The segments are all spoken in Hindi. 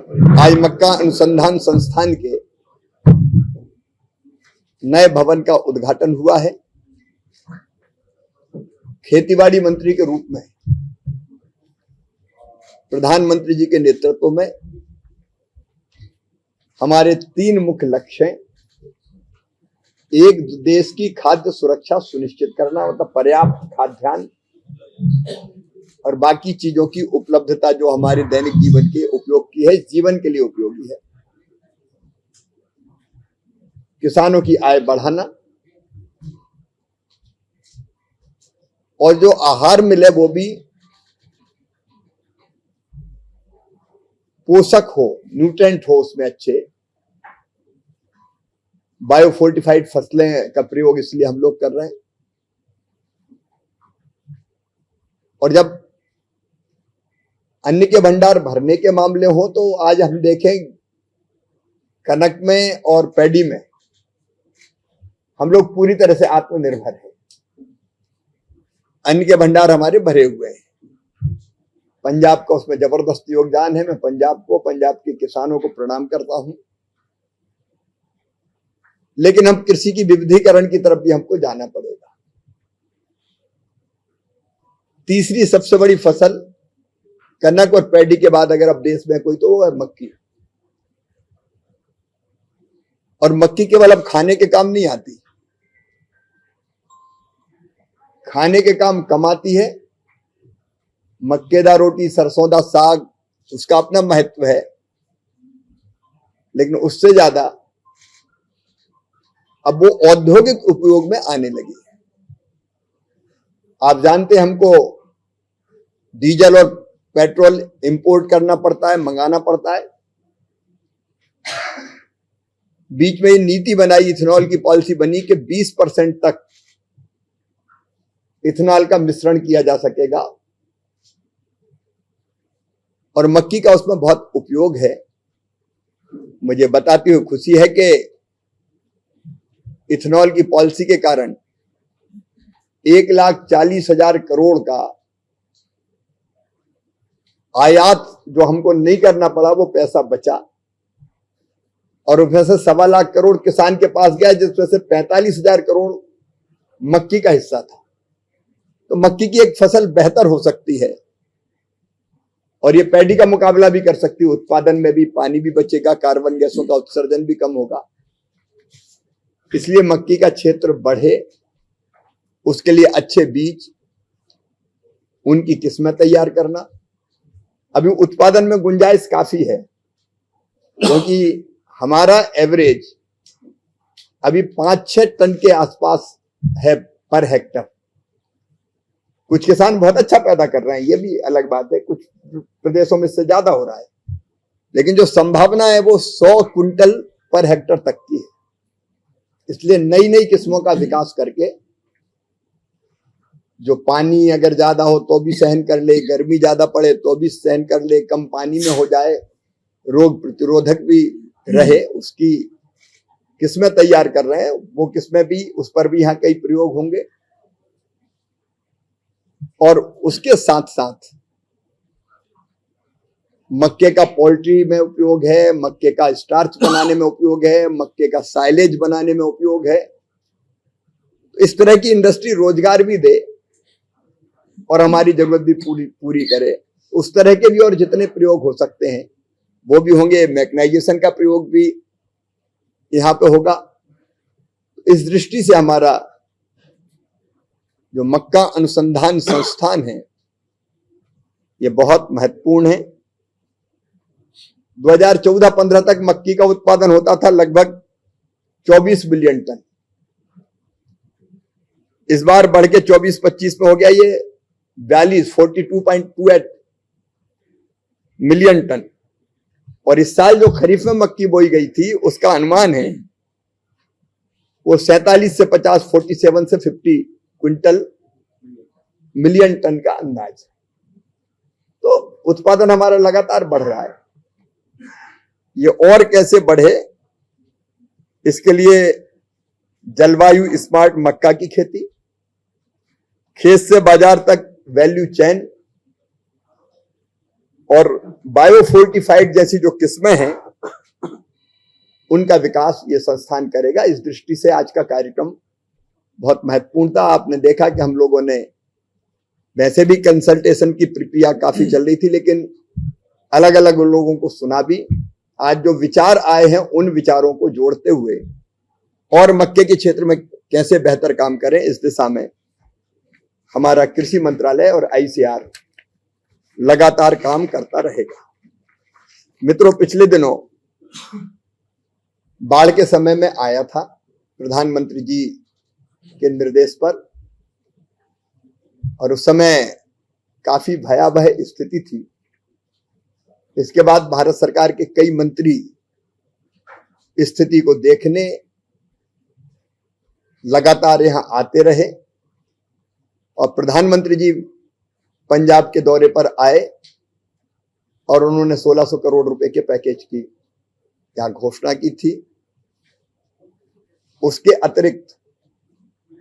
आज मक्का अनुसंधान संस्थान के नए भवन का उद्घाटन हुआ है। खेतीबाड़ी मंत्री के रूप में प्रधानमंत्री जी के नेतृत्व में हमारे 3 मुख्य लक्ष्य हैं। एक, देश की खाद्य सुरक्षा सुनिश्चित करना, मतलब पर्याप्त खाद्यान्न और बाकी चीजों की उपलब्धता जो हमारे दैनिक जीवन के उपयोग की है, जीवन के लिए उपयोगी है। किसानों की आय बढ़ाना और जो आहार मिले वो भी पोषक हो, न्यूट्रेंट हो, उसमें अच्छे। बायोफोर्टिफाइड फसलें का प्रयोग इसलिए हम लोग कर रहे हैं। और जब अन्न के भंडार भरने के मामले हो तो आज हम देखें कनक में और पैडी में हम लोग पूरी तरह से आत्मनिर्भर हैं। अन्न के भंडार हमारे भरे हुए हैं। पंजाब का उसमें जबरदस्त योगदान है। मैं पंजाब के किसानों को प्रणाम करता हूं। लेकिन हम कृषि की विविधीकरण की तरफ भी हमको जाना पड़ेगा। तीसरी सबसे बड़ी फसल कनक और पैडी के बाद अगर अब देश में कोई तो वो है मक्की। और मक्की केवल अब खाने के काम नहीं आती, खाने के काम कमाती है। मक्केदार रोटी, सरसों दा साग, उसका अपना महत्व है, लेकिन उससे ज्यादा अब वो औद्योगिक उपयोग में आने लगी है। आप जानते हैं हमको डीजल और पेट्रोल इंपोर्ट करना पड़ता है, मंगाना पड़ता है। बीच में ये नीति बनाई, इथेनॉल की पॉलिसी बनी कि 20% तक इथेनॉल का मिश्रण किया जा सकेगा और मक्की का उसमें बहुत उपयोग है। मुझे बताते हुए खुशी है कि इथेनॉल की पॉलिसी के कारण 1,40,000 करोड़ का आयात जो हमको नहीं करना पड़ा, वो पैसा बचा और उसमें से 1.25 लाख करोड़ किसान के पास गया, जिसमें से 45,000 करोड़ मक्की का हिस्सा था। तो मक्की की एक फसल बेहतर हो सकती है और ये पैडी का मुकाबला भी कर सकती है। उत्पादन में भी पानी भी बचेगा, कार्बन गैसों का उत्सर्जन भी कम होगा। इसलिए मक्की का क्षेत्र बढ़े, उसके लिए अच्छे बीज, उनकी किस्में तैयार करना। अभी उत्पादन में गुंजाइश काफी है, क्योंकि हमारा एवरेज अभी 5-6 टन के आसपास है पर हेक्टर। कुछ किसान बहुत अच्छा पैदा कर रहे हैं, ये भी अलग बात है। कुछ प्रदेशों में इससे ज्यादा हो रहा है, लेकिन जो संभावना है वो 100 क्विंटल पर हेक्टर तक की है। इसलिए नई नई किस्मों का विकास करके, जो पानी अगर ज्यादा हो तो भी सहन कर ले, गर्मी ज्यादा पड़े तो भी सहन कर ले, कम पानी में हो जाए, रोग प्रतिरोधक भी रहे, उसकी किस्में तैयार कर रहे हैं। वो किस्में भी, उस पर भी यहाँ कई प्रयोग होंगे। और उसके साथ साथ मक्के का पोल्ट्री में उपयोग है, मक्के का स्टार्च बनाने में उपयोग है, मक्के का साइलेज बनाने में उपयोग है। इस तरह की इंडस्ट्री रोजगार भी दे और हमारी जरूरत भी पूरी करे। उस तरह के भी और जितने प्रयोग हो सकते हैं वो भी होंगे। मैकेनाइजेशन का प्रयोग भी यहां पे होगा। इस दृष्टि से हमारा जो मक्का अनुसंधान संस्थान है ये बहुत महत्वपूर्ण है। 2014-15 तक मक्की का उत्पादन होता था लगभग 24 बिलियन टन। इस बार बढ़ के 24-25 में हो गया ये 42.28 मिलियन टन। और इस साल जो खरीफ में मक्की बोई गई थी उसका अनुमान है वो 47 से 50, 47 से 50 क्विंटल मिलियन टन का अंदाज है। तो उत्पादन हमारा लगातार बढ़ रहा है। ये और कैसे बढ़े, इसके लिए जलवायु स्मार्ट मक्का की खेती, खेत से बाजार तक वैल्यू चेन, और बायोफोर्टिफाइड जैसी जो किस्में हैं उनका विकास ये संस्थान करेगा। इस दृष्टि से आज का कार्यक्रम बहुत महत्वपूर्ण था। आपने देखा कि हम लोगों ने वैसे भी कंसल्टेशन की प्रक्रिया काफी चल रही थी, लेकिन अलग अलग लोगों को सुना भी। आज जो विचार आए हैं उन विचारों को जोड़ते हुए और मक्के के क्षेत्र में कैसे बेहतर काम करें, इस दिशा में हमारा कृषि मंत्रालय और आईसीआर लगातार काम करता रहेगा। मित्रों, पिछले दिनों बाढ़ के समय में आया था प्रधानमंत्री जी के निर्देश पर, और उस समय काफी भयावह स्थिति थी। इसके बाद भारत सरकार के कई मंत्री स्थिति को देखने लगातार यहां आते रहे और प्रधानमंत्री जी पंजाब के दौरे पर आए और उन्होंने 1600 करोड़ रुपए के पैकेज की यहां घोषणा की थी। उसके अतिरिक्त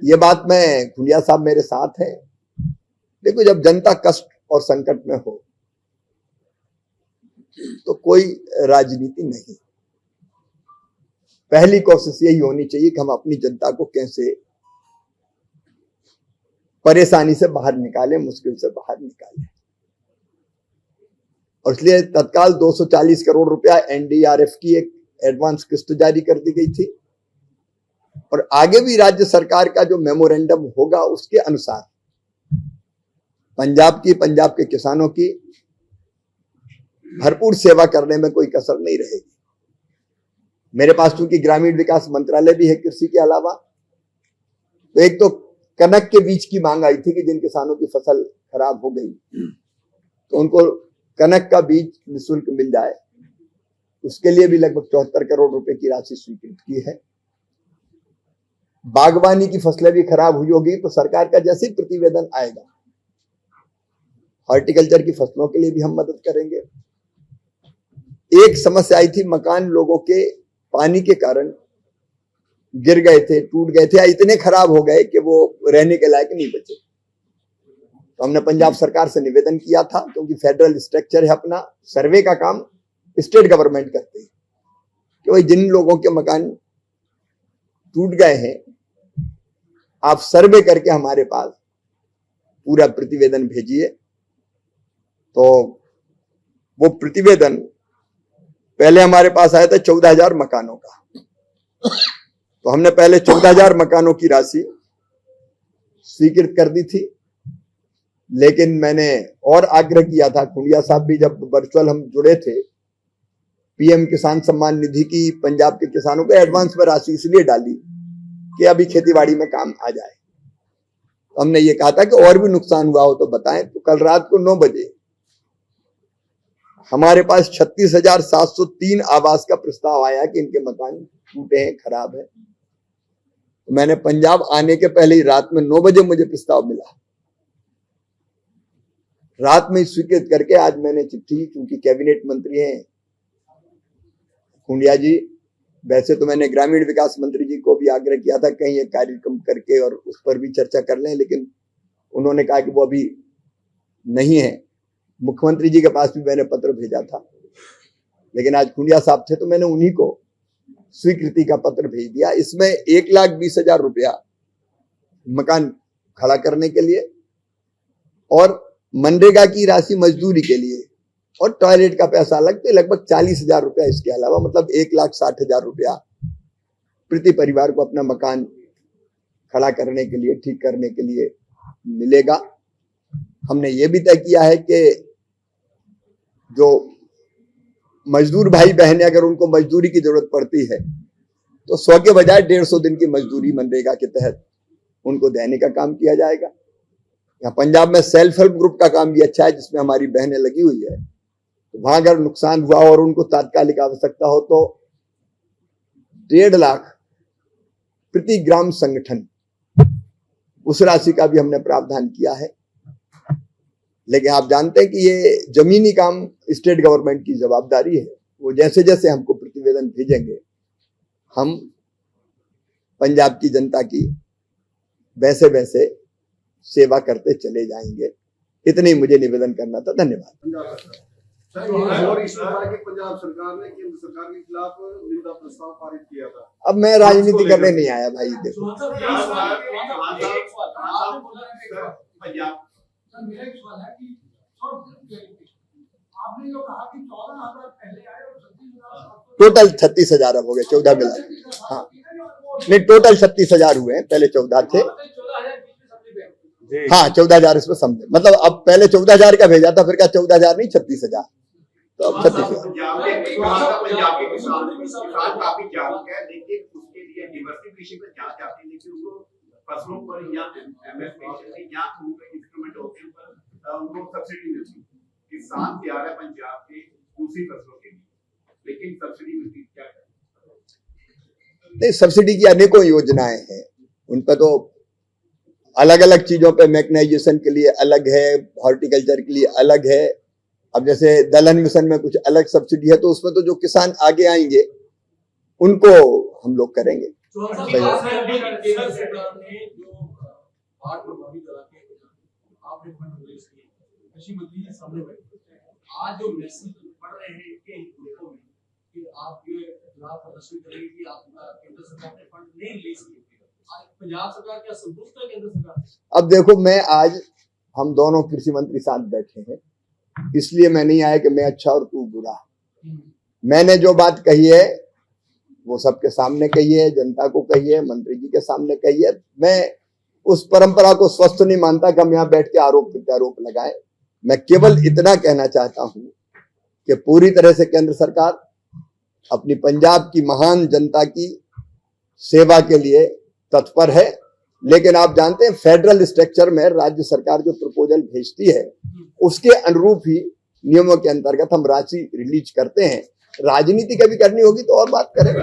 ये बात मैं, खुंडिया साहब मेरे साथ हैं, देखो जब जनता कष्ट और संकट में हो तो कोई राजनीति नहीं, पहली कोशिश यही होनी चाहिए कि हम अपनी जनता को कैसे परेशानी से बाहर निकालें, मुश्किल से बाहर निकालें। और इसलिए तत्काल 240 करोड़ रुपया एनडीआरएफ की एक एडवांस किस्त जारी कर दी गई थी और आगे भी राज्य सरकार का जो मेमोरेंडम होगा उसके अनुसार पंजाब के किसानों की भरपूर सेवा करने में कोई कसर नहीं रहेगी। मेरे पास चूंकि ग्रामीण विकास मंत्रालय भी है कृषि के अलावा, तो एक तो कनक के बीज की मांग आई थी कि जिन किसानों की फसल खराब हो गई तो उनको कनक का बीज निःशुल्क मिल जाए, उसके लिए भी लगभग 74 करोड़ रुपए की राशि स्वीकृत की है। बागवानी की फसलें भी खराब हुई होगी तो सरकार का जैसे ही प्रतिवेदन आएगा हॉर्टिकल्चर की फसलों के लिए भी हम मदद करेंगे। एक समस्या आई थी, मकान लोगों के पानी के कारण गिर गए थे, टूट गए थे या इतने खराब हो गए कि वो रहने के लायक नहीं बचे। तो हमने पंजाब सरकार से निवेदन किया था, क्योंकि फेडरल स्ट्रक्चर है अपना, सर्वे का काम स्टेट गवर्नमेंट करते हैं, कि भाई जिन लोगों के मकान टूट गए हैं आप सर्वे करके हमारे पास पूरा प्रतिवेदन भेजिए। तो वो प्रतिवेदन पहले हमारे पास आया था 14,000 मकानों का, तो हमने पहले 14,000 मकानों की राशि स्वीकृत कर दी थी। लेकिन मैंने और आग्रह किया था, खुंडिया साहब भी जब वर्चुअल हम जुड़े थे, पीएम किसान सम्मान निधि की पंजाब के किसानों को एडवांस में राशि इसलिए डाली कि अभी खेतीबाड़ी में काम आ जाए। तो हमने ये कहा था कि और भी नुकसान हुआ हो तो बताएं। तो कल रात को 9 बजे हमारे पास 36,703 आवास का प्रस्ताव आया कि इनके मकान टूटे हैं, खराब है। तो मैंने पंजाब आने के पहले ही रात में 9 बजे मुझे प्रस्ताव मिला, रात में स्वीकृत करके आज मैंने चिट्ठी, क्योंकि कैबिनेट मंत्री हैं खुंडिया जी, वैसे तो मैंने ग्रामीण विकास मंत्री जी को भी आग्रह किया था कहीं एक कार्यक्रम करके और उस पर भी चर्चा कर लें, लेकिन उन्होंने कहा कि वो अभी नहीं है। मुख्यमंत्री जी के पास भी मैंने पत्र भेजा था, लेकिन आज खुंडिया साहब थे तो मैंने उन्हीं को स्वीकृति का पत्र भेज दिया। इसमें 1,20,000 रुपया मकान खड़ा करने के लिए और मनरेगा की राशि मजदूरी के लिए और टॉयलेट का पैसा अलग, तो लगभग 40,000 रुपया इसके अलावा, मतलब 1,60,000 रुपया प्रति परिवार को अपना मकान खड़ा करने के लिए, ठीक करने के लिए मिलेगा। हमने ये भी तय किया है कि जो मजदूर भाई बहन, अगर उनको मजदूरी की जरूरत पड़ती है तो 100 के बजाय 150 दिन की मजदूरी मनरेगा के तहत उनको देने का काम किया जाएगा। यहाँ पंजाब में सेल्फ हेल्प ग्रुप का काम भी अच्छा है, जिसमें हमारी बहनें लगी हुई है। तो वहां अगर नुकसान हुआ और उनको तात्कालिक आवश्यकता हो तो 1.5 लाख प्रति ग्राम संगठन, उस राशि का भी हमने प्रावधान किया है। लेकिन आप जानते हैं कि ये जमीनी काम स्टेट गवर्नमेंट की जवाबदारी है। वो जैसे जैसे हमको प्रतिवेदन भेजेंगे हम पंजाब की जनता की वैसे वैसे सेवा करते चले जाएंगे। इतनी मुझे निवेदन करना था। धन्यवाद। और इस बार की पंजाब सरकार ने केंद्र सरकार के खिलाफ निंदा प्रस्ताव पारित किया था। अब मैं राजनीति करने नहीं आया भाई, देखो आपने जो कहा कि 14,000 पहले आए और 36,000 टोटल 36,000 अब हो गए, 14 मिला। हाँ नहीं, टोटल 36,000 हुए हैं, पहले 14 थे। हाँ 14,000 इसमें समझे, मतलब अब पहले 14,000 का भेजा था, फिर क्या 14,000 नहीं 36,000, तो अब 36,000। पंजाब के किसान काफी जागरूक है, लेकिन उसके लिए डिवर्सिफिकेशन में क्या चाहते हैं, लेकिन उनको फसलों पर या एमएसपी या इंस्ट्रूमेंट होते हैं पर उनको सब्सिडी मिलती है। किसान तैयार है पंजाब के दूसरी फसलों के लिए, लेकिन सब्सिडी मिलती क्या है? नहीं, सब्सिडी की अनेकों योजनाएं हैं, उन पर तो अलग अलग चीजों पे मैकेनाइजेशन के लिए अलग है, हॉर्टिकल्चर के लिए अलग है। अब जैसे दलहन मिशन में कुछ अलग सब्सिडी है, तो उसमें तो जो किसान आगे आएंगे उनको हम लोग करेंगे। आज जो मैसेज पढ़ रहे हैं कि ग्रुपों में कि आप ये खिलाफ प्रदर्शन करेंगे कि आप केंद्र सरकार ने फंड नहीं रिलीज किए, पंजाब सरकार क्या संतुष्ट है केंद्र सरकार? अब देखो, मैं आज हम दोनों कृषि मंत्री साथ बैठे हैं, इसलिए मैं नहीं आया कि मैं अच्छा और तू बुरा। मैंने जो बात कही है वो सबके सामने कही है, जनता को कही है, मंत्री जी के सामने कही है। मैं उस परंपरा को स्वस्थ नहीं मानता कि हम यहाँ बैठ के आरोप प्रत्यारोप लगाए। मैं केवल इतना कहना चाहता हूं कि पूरी तरह से केंद्र सरकार अपनी पंजाब की महान जनता की सेवा के लिए तत्पर है, लेकिन आप जानते हैं फेडरल स्ट्रक्चर में राज्य सरकार जो प्रपोजल भेजती है उसके अनुरूप ही नियमों के अंतर्गत हम राशि रिलीज करते हैं। राजनीति कभी करनी होगी तो और बात करेंगे।